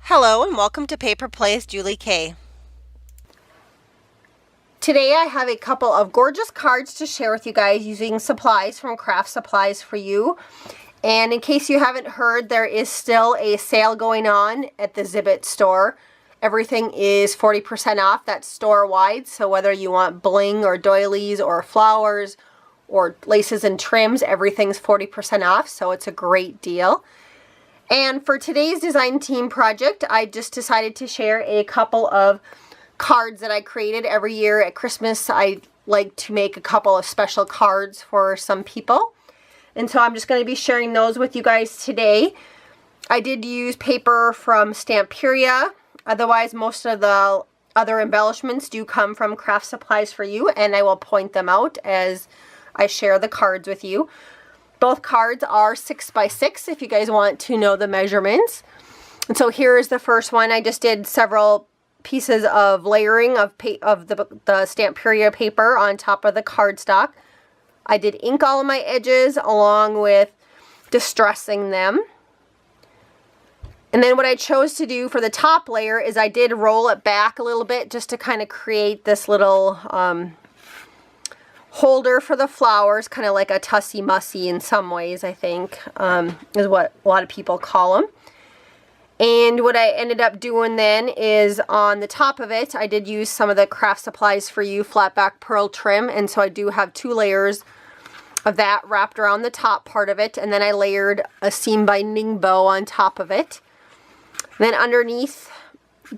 Hello and welcome to Paper Plays Julie K. Today I have a couple of gorgeous cards to share with you guys using supplies from Kraft Supplies for You. And in case you haven't heard, there is still a sale going on at the Zibbet store. Everything is 40% off. That's store-wide. So whether you want bling or doilies or flowers or laces and trims, everything's 40% off. So it's a great deal. And for today's design team project, I just decided to share a couple of cards that I created every year at Christmas. I like to make a couple of special cards for some people. And so I'm just going to be sharing those with you guys today. I did use paper from Stamperia. Otherwise, most of the other embellishments do come from Kraft Supplies for You, and I will point them out as I share the cards with you. Both cards are 6x6 if you guys want to know the measurements. And so here's the first one. I just did several pieces of layering of the Stamperia paper on top of the cardstock. I did ink all of my edges along with distressing them. And then what I chose to do for the top layer is I did roll it back a little bit just to kind of create this little holder for the flowers, kind of like a tussy-mussy in some ways, I think, is what a lot of people call them. And what I ended up doing then is on the top of it, I did use some of the Kraft Supplies for You flat back pearl trim, and so I do have 2 layers of that wrapped around the top part of it, and then I layered a seam binding bow on top of it. And then underneath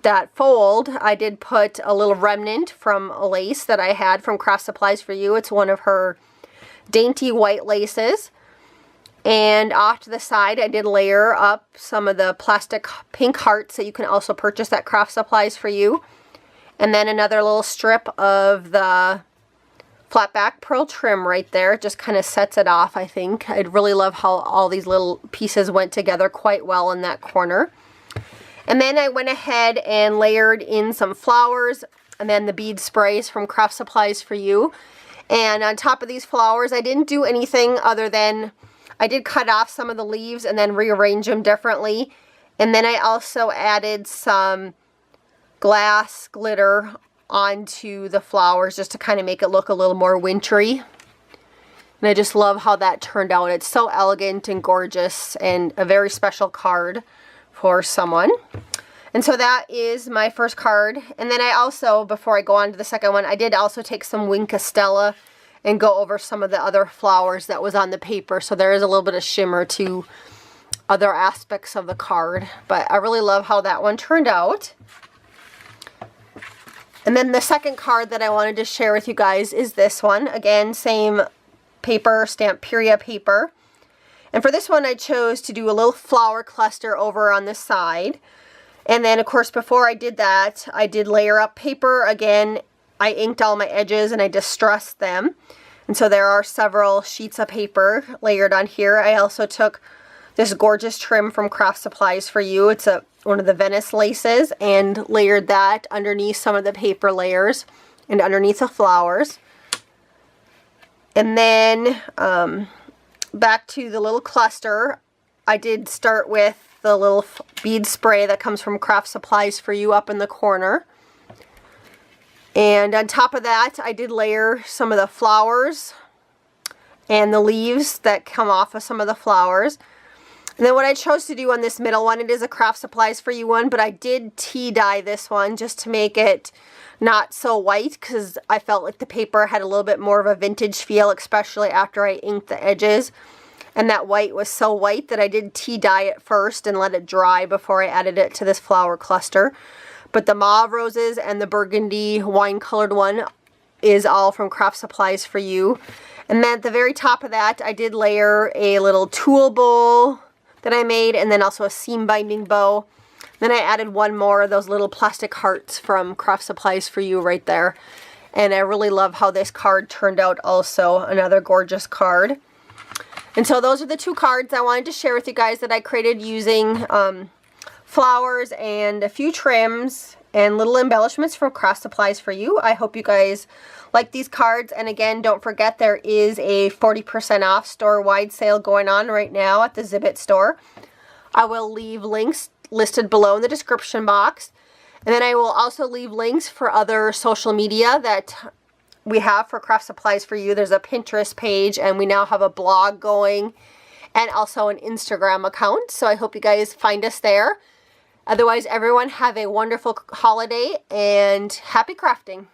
that fold, I did put a little remnant from a lace that I had from Kraft Supplies for You. It's one of her dainty white laces. And off to the side, I did layer up some of the plastic pink hearts that you can also purchase at Kraft Supplies for You. And then another little strip of the flat back pearl trim right there. It just kind of sets it off, I think. I really love how all these little pieces went together quite well in that corner. And then I went ahead and layered in some flowers and then the bead sprays from Kraft Supplies for You. And on top of these flowers, I didn't do anything other than I did cut off some of the leaves and then rearrange them differently. And then I also added some glass glitter onto the flowers just to kind of make it look a little more wintry. And I just love how that turned out. It's so elegant and gorgeous and a very special card for someone. And so that is my first card. And then I also, before I go on to the second one, I did also take some Wink Castella and go over some of the other flowers that was on the paper. So there is a little bit of shimmer to other aspects of the card. But I really love how that one turned out. And then the second card that I wanted to share with you guys is this one. Again, same paper, Stamperia paper. And for this one, I chose to do a little flower cluster over on the side. And then, of course, before I did that, I did layer up paper. Again, I inked all my edges and I distressed them. And so there are several sheets of paper layered on here. I also took this gorgeous trim from Kraft Supplies for You. It's one of the Venice laces, and layered that underneath some of the paper layers and underneath the flowers. And then back to the little cluster, I did start with the little bead spray that comes from Kraft Supplies for You up in the corner. And on top of that, I did layer some of the flowers and the leaves that come off of some of the flowers. And then what I chose to do on this middle one, it is a Kraft Supplies for You one, but I did tea dye this one just to make it not so white, because I felt like the paper had a little bit more of a vintage feel, especially after I inked the edges. And that white was so white that I did tea dye it first and let it dry before I added it to this flower cluster. But the mauve roses and the burgundy wine colored one is all from Kraft Supplies for You. And then at the very top of that, I did layer a little tulle bowl that I made, and then also a seam binding bow. Then I added one more of those little plastic hearts from Kraft Supplies for You right there. And I really love how this card turned out also. Another gorgeous card. And so those are the 2 cards I wanted to share with you guys that I created using flowers and a few trims and little embellishments from Kraft Supplies for You. I hope you guys like these cards. And again, don't forget there is a 40% off store-wide sale going on right now at the Zibbet store. I will leave links listed below in the description box. And then I will also leave links for other social media that we have for Kraft Supplies for You. There's a Pinterest page, and we now have a blog going, and also an Instagram account. So I hope you guys find us there. Otherwise, everyone have a wonderful holiday and happy crafting.